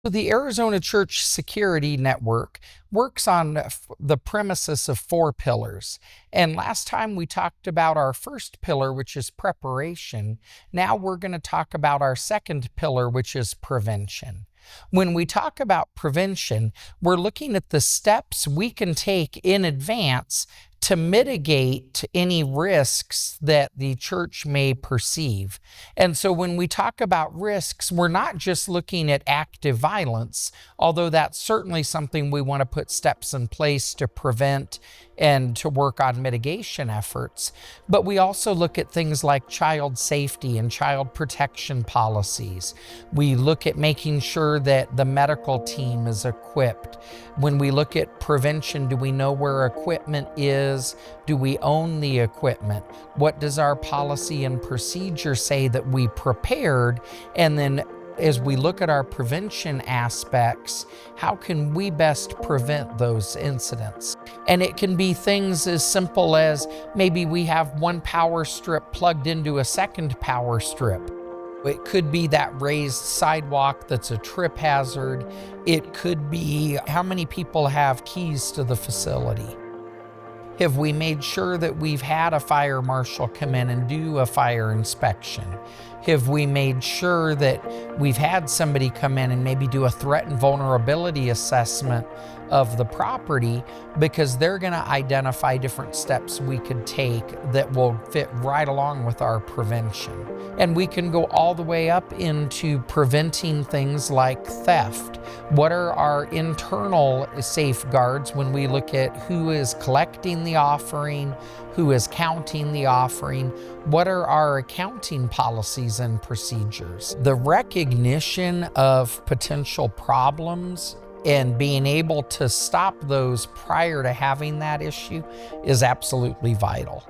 So the Arizona Church Security Network works on the premises of four pillars. And last time we talked about our first pillar, which is preparation. Now we're going to talk about our second pillar, which is prevention. When we talk about prevention, we're looking at the steps we can take in advance to mitigate any risks that the church may perceive. And so when we talk about risks, we're not just looking at active violence, although that's certainly something we want to put steps in place to prevent and to work on mitigation efforts. But we also look at things like child safety and child protection policies. We look at making sure that the medical team is equipped. When we look at prevention, do we know where equipment is? Do we own the equipment? What does our policy and procedure say that we prepared? And then as we look at our prevention aspects, how can we best prevent those incidents? And it can be things as simple as maybe we have one power strip plugged into a second power strip. It could be that raised sidewalk that's a trip hazard. It could be how many people have keys to the facility. Have we made sure that we've had a fire marshal come in and do a fire inspection? Have we made sure that we've had somebody come in and maybe do a threat and vulnerability assessment of the property, because they're going to identify different steps we could take that will fit right along with our prevention. And we can go all the way up into preventing things like theft. What are our internal safeguards when we look at who is collecting the offering, who is counting the offering? What are our accounting policies and procedures? The recognition of potential problems and being able to stop those prior to having that issue is absolutely vital.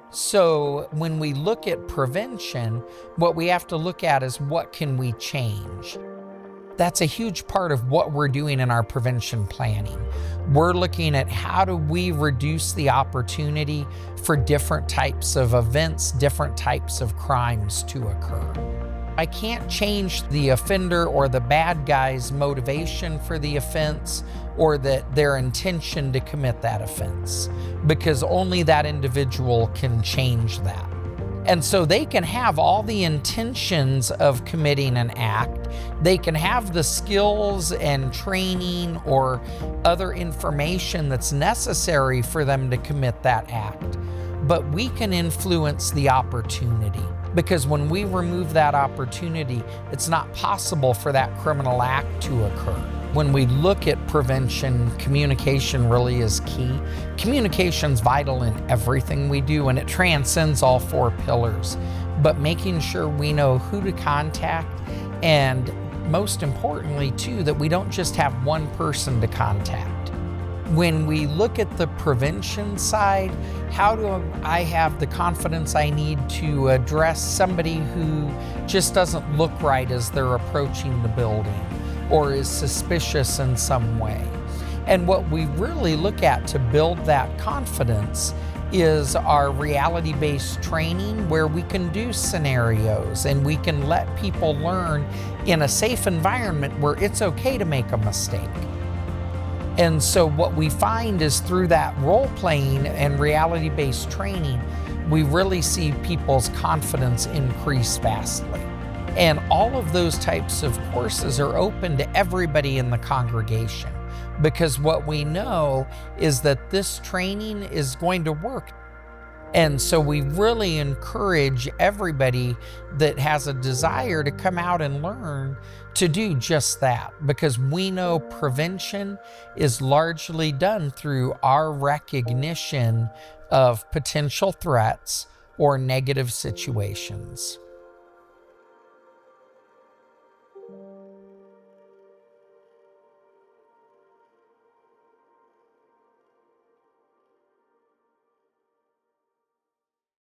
So when we look at prevention, what we have to look at is what can we change? That's a huge part of what we're doing in our prevention planning. We're looking at how do we reduce the opportunity for different types of events, different types of crimes to occur. I can't change the offender or the bad guy's motivation for the offense or their intention to commit that offense, because only that individual can change that. And so they can have all the intentions of committing an act. They can have the skills and training or other information that's necessary for them to commit that act. But we can influence the opportunity, because when we remove that opportunity, it's not possible for that criminal act to occur. When we look at prevention, communication really is key. Communication's vital in everything we do, and it transcends all four pillars. But making sure we know who to contact, and most importantly too, that we don't just have one person to contact. When we look at the prevention side, how do I have the confidence I need to address somebody who just doesn't look right as they're approaching the building or is suspicious in some way? And what we really look at to build that confidence is our reality-based training, where we can do scenarios and we can let people learn in a safe environment where it's okay to make a mistake. And so what we find is through that role-playing and reality-based training, we really see people's confidence increase vastly. And all of those types of courses are open to everybody in the congregation, because what we know is that this training is going to work. And so we really encourage everybody that has a desire to come out and learn to do just that, because we know prevention is largely done through our recognition of potential threats or negative situations.